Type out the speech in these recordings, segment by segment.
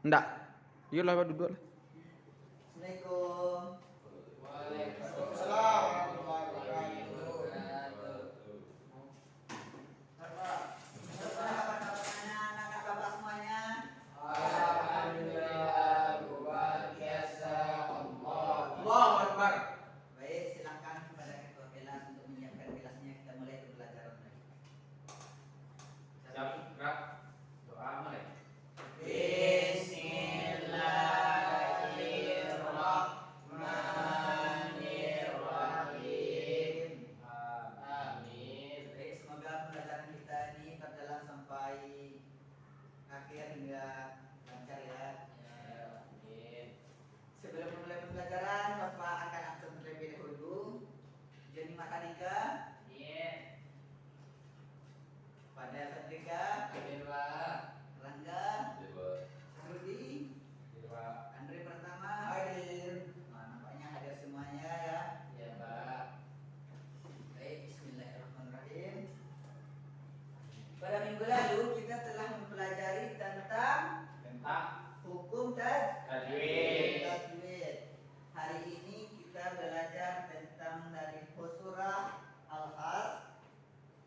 Enggak. Yuk lah duduk lah. Assalamualaikum. Waalaikumsalam warahmatullahi wabarakatuh. Kapan-kapan anak-anak bapak semuanya? Alhamdulillah luar biasa. Allahu Akbar. Baik, silakan kepada ketua kelas untuk menyiapkan kelasnya. Kita mulai pembelajaran lagi. Siap, gerak. Doa mulai. Bismillahirrahmanirrahim. Amin. Baik, semoga pembelajaran kita ini berjalan sampai akhir hingga lancar ya. Amin. Sebelum memulai pembelajaran, Bapak akan absen terlebih dahulu. Jenny Makanika, Iya. pada Fadrika, Amin, Pak. Rangga, Rudi, Andre pertama. Hadir. Nah, nampaknya hadir semuanya ya. Ya, Pak. Baik, bismillahirrahmanirrahim. Pada minggu lalu kita telah mempelajari tentang Tentang hukum tajwid. tajwid. Hari ini kita belajar tentang dari surah Al-Has,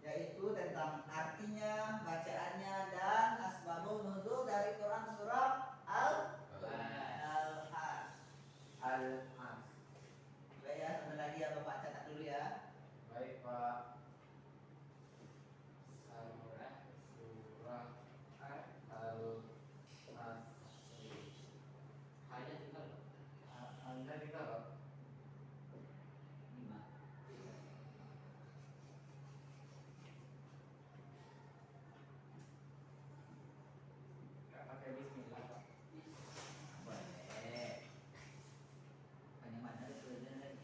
yaitu tentang artinya, bacaannya, dan asbabun nuzul dari Quran surah Al-Has. Al-Has. Baik ya, sambil lagi ya Bapak catat dulu ya. Baik, Pak. Surah Al-Has. Hanya tinggal. Anda tinggal, Pak. 5. Enggak pakai bismillah, Pak. Boleh. Hanya mana ada tulisan lagi.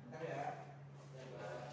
Bentar ya. Ya, Pak.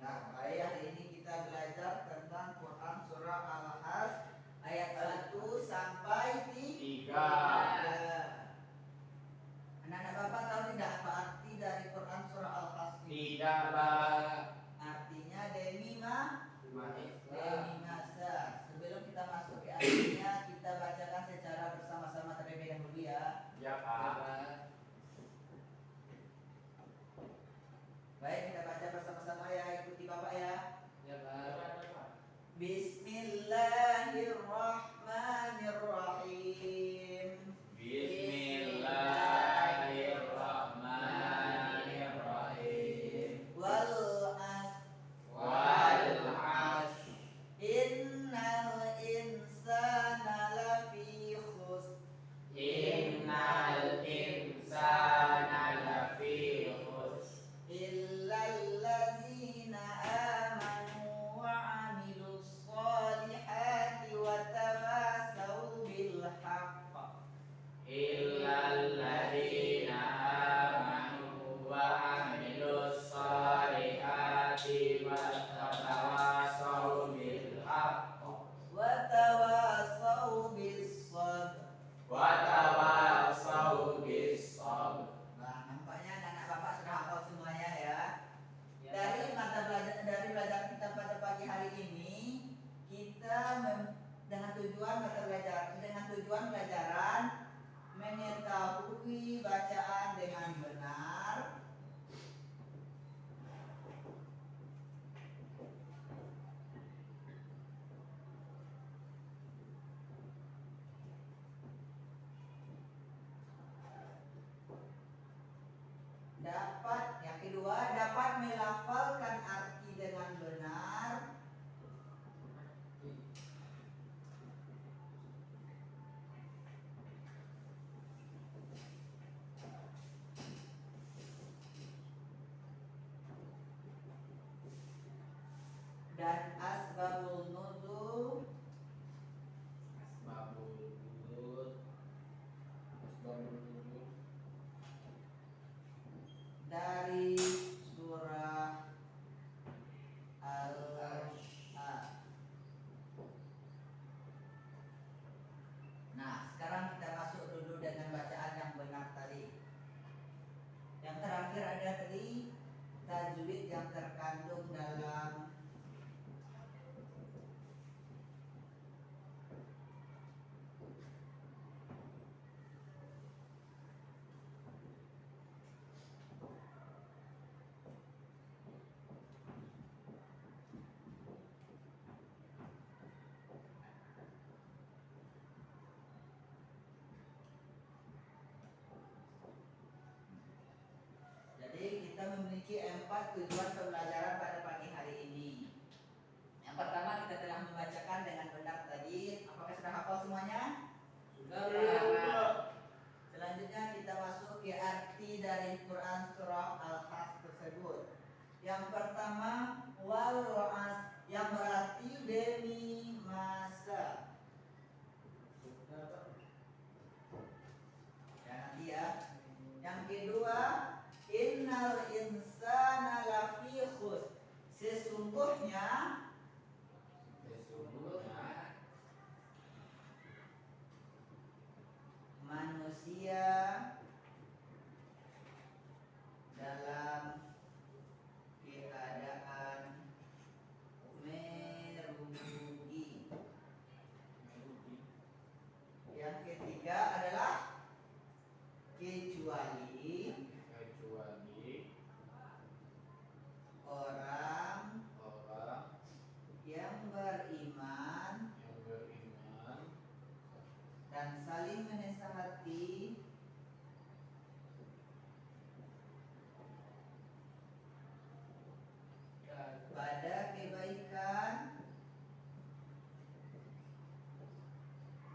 Nah, baik, hari ini kita belajar tentang Quran surah Al-Has ayat 1 sampai 3. Anak-anak Bapak tahu tidak apa arti dari Quran surah Al-Has ini? Tidak, Pak. Artinya demima Mahisa. masa. Sebelum kita masuk ke artinya, kita bacakan secara bersama-sama terlebih dahulu ya. Ya, Pak. Baik, kita baca bersama-sama ya, ikuti Bapak ya. Ya, Pak. Bismillahirrahmanirrahim. Bismillahirrahmanirrahim. Wal dan asbabul nuzul Asbabul nuzul. Asbabul nuzul. dari surah Al-Asr. Nah, sekarang kita masuk dulu dengan bacaan yang benar tadi. Yang terakhir ada tadi tajwid yang terkandung dalam Jadi kita memiliki 4 tujuan pembelajaran pada pagi hari ini. Yang pertama kita telah membacakan dengan benar tadi. Apakah sudah hafal semuanya? Sudah. Selanjutnya kita masuk ke arti dari Quran surah Al-Hasr tersebut. Yang pertama wal ro'as yang berarti demi masa. Ya nanti ya. Yang kedua innal insana lafi khusr. Sesungguhnya manusia dalam keadaan merugi. Yang ketiga adalah kecuali orang yang beriman dan saling menasihati pada kebaikan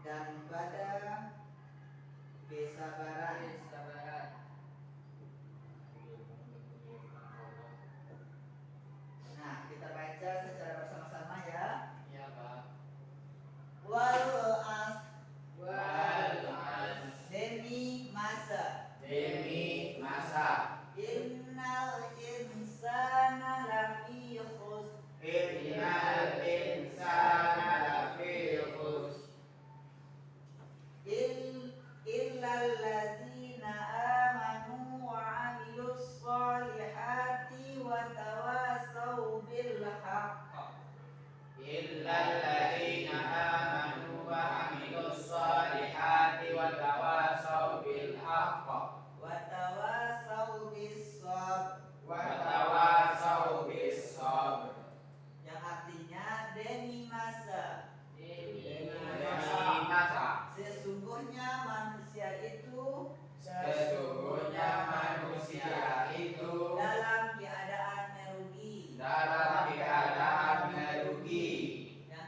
dan pada kesabaran. Nah, kita baca secara bersama-sama ya. Ya, Pak. Wal as Wal as. demi masa. Demi masa. Innal insana lafi khusr. Innal insana lafi khusr. Illal ladzina amanu wa 'amilus shalihati wa tawasaw bil haqq. Illal ladzina amanu wa 'amilus shalihati wa tawasaw bil haqq Wa tawasaw bis sabr. wa tawasaw bis sabr. Yang artinya demi masa. Demi masa. Sesungguhnya manusia itu dalam keadaan merugi. Yang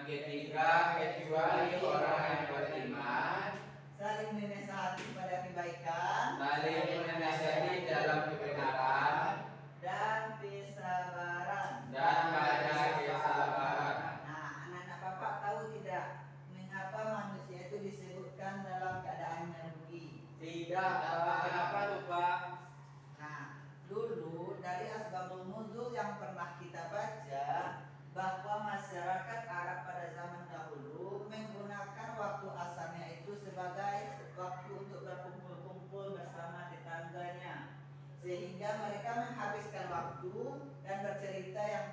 ketiga kecuali orang yang beriman saling menasihati pada kebaikan dalam kebenaran dan kesabaran. dan pada kesabaran. Nah, anak-anak bapak tahu tidak mengapa manusia itu disebutkan dalam keadaan merugi? Tidak, kenapa tuh Pak? Nah, dulu dari asbabul nuzul yang pernah kita baca bahwa masyarakat Arab pada zaman dahulu menggunakan waktu asarnya itu sebagai waktu untuk berkumpul-kumpul bersama tetangganya, sehingga mereka menghabiskan waktu dan bercerita yang